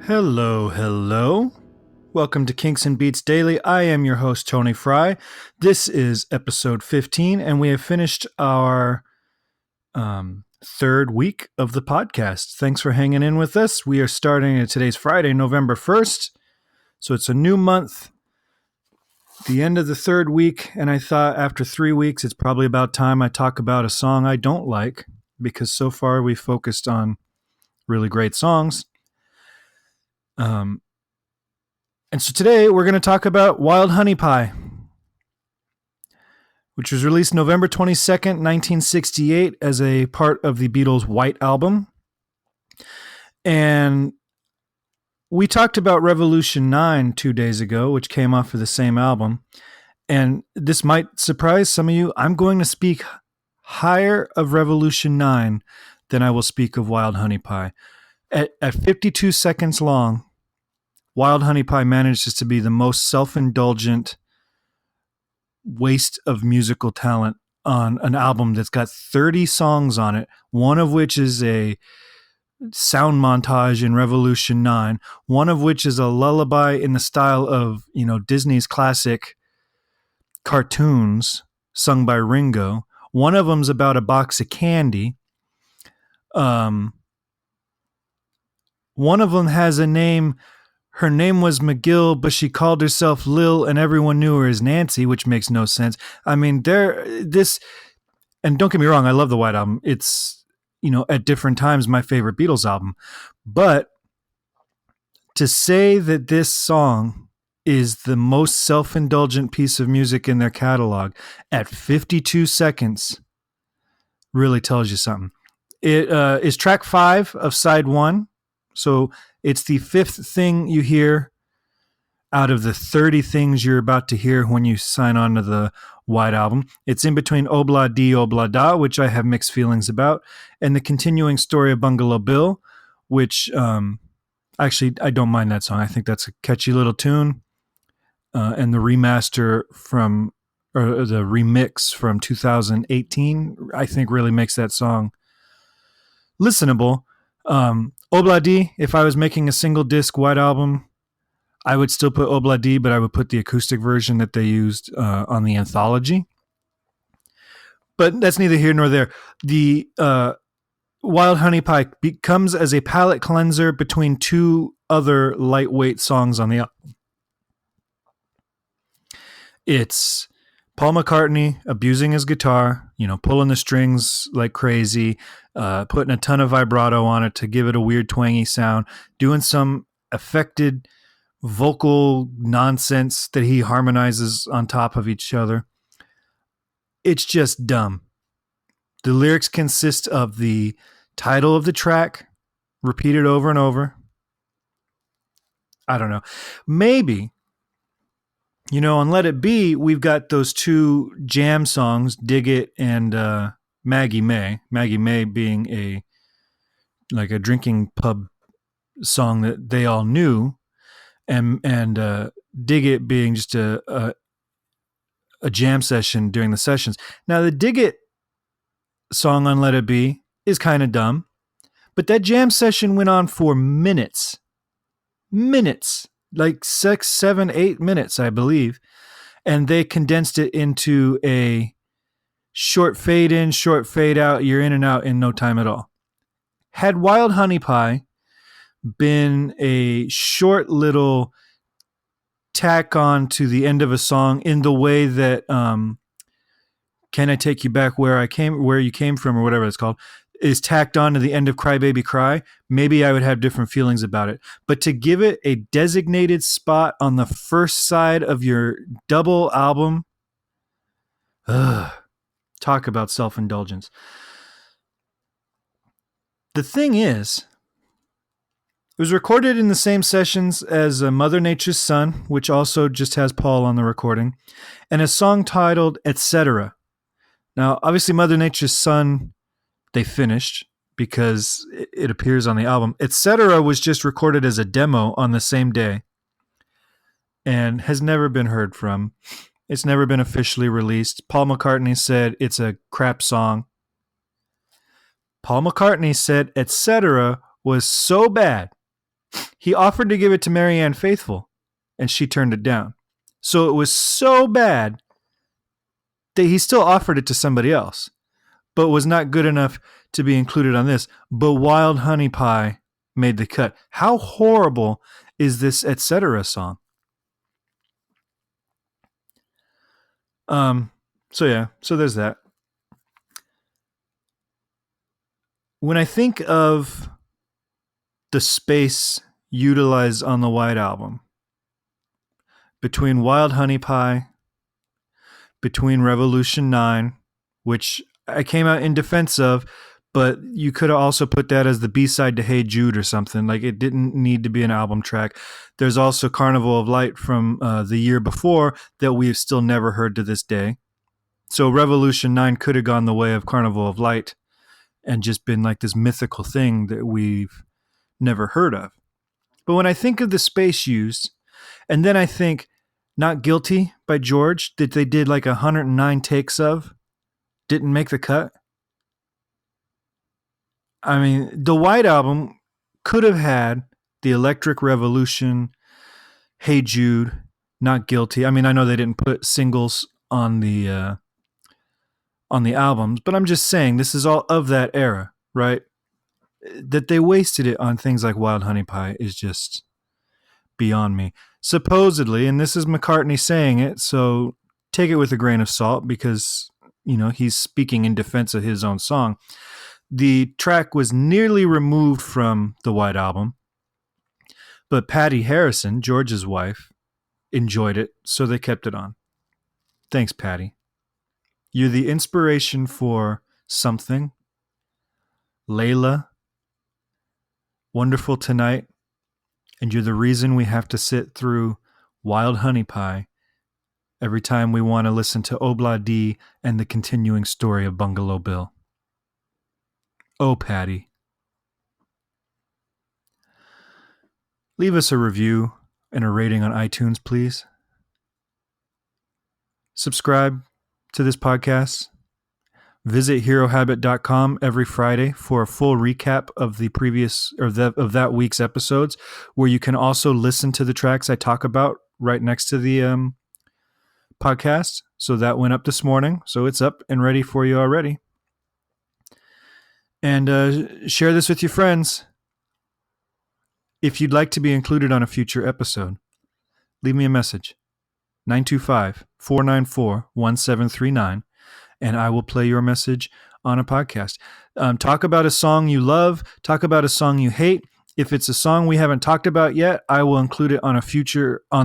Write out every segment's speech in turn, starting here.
Hello, hello. Welcome to Kinks and Beats Daily. I am your host, Tony Fry. This is episode 15, and we have finished our third week of the podcast. Thanks for hanging in with us. We are starting at today's Friday, November 1st. So it's a new month, the end of the third week, and I thought after 3 weeks, it's probably about time I talk about a song I don't like, because so far we focused on really great songs. And so today we're going to talk about Wild Honey Pie, which was released November 22nd, 1968 as a part of the Beatles' White Album. And we talked about Revolution 9 2 days ago, which came off of the same album. And this might surprise some of you. I'm going to speak higher of Revolution 9 than I will speak of Wild Honey Pie. At 52 seconds long, Wild Honey Pie manages to be the most self-indulgent waste of musical talent on an album that's got 30 songs on it, one of which is a sound montage in Revolution 9, one of which is a lullaby in the style of, Disney's classic cartoons sung by Ringo. One of them's about a box of candy. One of them has a name. Her name was McGill, but she called herself Lil, and everyone knew her as Nancy, which makes no sense. I mean, and don't get me wrong, I love the White Album. It's, at different times, my favorite Beatles album. But to say that this song is the most self-indulgent piece of music in their catalog at 52 seconds really tells you something. It is track 5 of side 1. So it's the 5th thing you hear out of the 30 things you're about to hear when you sign on to the White Album. It's in between Obla Di Obla Da, which I have mixed feelings about, and the continuing story of Bungalow Bill, which actually I don't mind that song. I think that's a catchy little tune. And the remaster or the remix from 2018, I think really makes that song listenable. Obla Di, if I was making a single disc White Album, I would still put Obla Di, but I would put the acoustic version that they used on the anthology. But that's neither here nor there. The Wild Honey Pie comes as a palate cleanser between two other lightweight songs on the album. It's Paul McCartney abusing his guitar, pulling the strings like crazy, putting a ton of vibrato on it to give it a weird twangy sound, doing some affected vocal nonsense that he harmonizes on top of each other. It's just dumb. The lyrics consist of the title of the track repeated over and over. I don't know. Maybe, on Let It Be, we've got those two jam songs, Dig It and Maggie May. Maggie May being a drinking pub song that they all knew, and Dig It being just a jam session during the sessions. Now, the Dig It song on Let It Be is kind of dumb, but that jam session went on for minutes. Like 6, 7, 8 minutes, I believe. And they condensed it into a short fade in, short fade out. You're in and out in no time at all. Had Wild Honey Pie been a short little tack on to the end of a song in the way that Can I Take You Back Where You Came From, or whatever it's called, is tacked on to the end of Cry Baby Cry, maybe I would have different feelings about it. But to give it a designated spot on the first side of your double album, talk about self-indulgence. The thing is, it was recorded in the same sessions as Mother Nature's Son, which also just has Paul on the recording, and a song titled Etc. Now, obviously, Mother Nature's Son they finished because it appears on the album. Etc. was just recorded as a demo on the same day and has never been heard from. It's never been officially released. Paul McCartney said it's a crap song. Paul McCartney said Etc. was so bad He offered to give it to Marianne Faithfull, and she turned it down. So it was so bad that he still offered it to somebody else, but was not good enough to be included on this. But Wild Honey Pie made the cut. How horrible is this Etc. song? So there's that. When I think of the space utilized on the White Album between Wild Honey Pie, between Revolution 9, which I came out in defense of, but you could have also put that as the B-side to Hey Jude or something. Like, it didn't need to be an album track. There's also Carnival of Light from the year before that we've still never heard to this day. So Revolution 9 could have gone the way of Carnival of Light and just been like this mythical thing that we've never heard of. But when I think of the space used, and then I think Not Guilty by George, that they did like 109 takes of, didn't make the cut. I mean, the White Album could have had the Electric Revolution, Hey Jude, Not Guilty. I mean, I know they didn't put singles on the albums, but I'm just saying this is all of that era, right? That they wasted it on things like Wild Honey Pie is just beyond me. Supposedly, and this is McCartney saying it, so take it with a grain of salt because, you know, he's speaking in defense of his own song. The track was nearly removed from the White Album, but Patty Harrison, George's wife, enjoyed it, so they kept it on. Thanks, Patty. You're the inspiration for Something, Layla, Wonderful Tonight, and you're the reason we have to sit through Wild Honey Pie every time we want to listen to Obla D and the continuing story of Bungalow Bill. Oh, Patty. Leave us a review and a rating on iTunes, please. Subscribe to this podcast. Visit herohabit.com every Friday for a full recap of the previous or of that week's episodes, where you can also listen to the tracks I talk about right next to the podcast. So that went up this morning, so it's up and ready for you already. And share this with your friends. If you'd like to be included on a future episode, leave me a message, 925-494-1739, and I will play your message on a podcast. Talk about a song you love. Talk about a song you hate. If it's a song we haven't talked about yet, I will include it on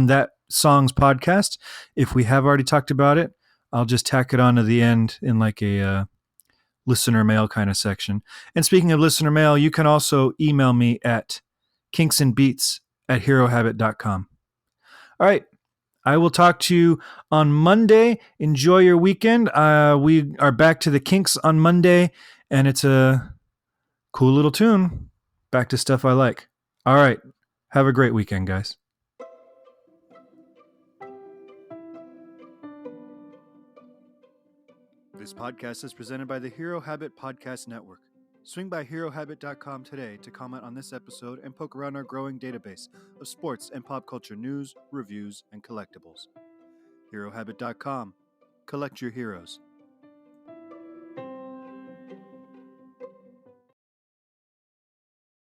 that song's podcast. If we have already talked about it, I'll just tack it on to the end in like a listener mail kind of section. And speaking of listener mail, you can also email me at kinksandbeats@herohabit.com. All right. I will talk to you on Monday. Enjoy your weekend. We are back to the Kinks on Monday, and it's a cool little tune. Back to stuff I like. All right. Have a great weekend, guys. This podcast is presented by the Hero Habit Podcast Network. Swing by herohabit.com today to comment on this episode and poke around our growing database of sports and pop culture news, reviews, and collectibles. herohabit.com. Collect your heroes.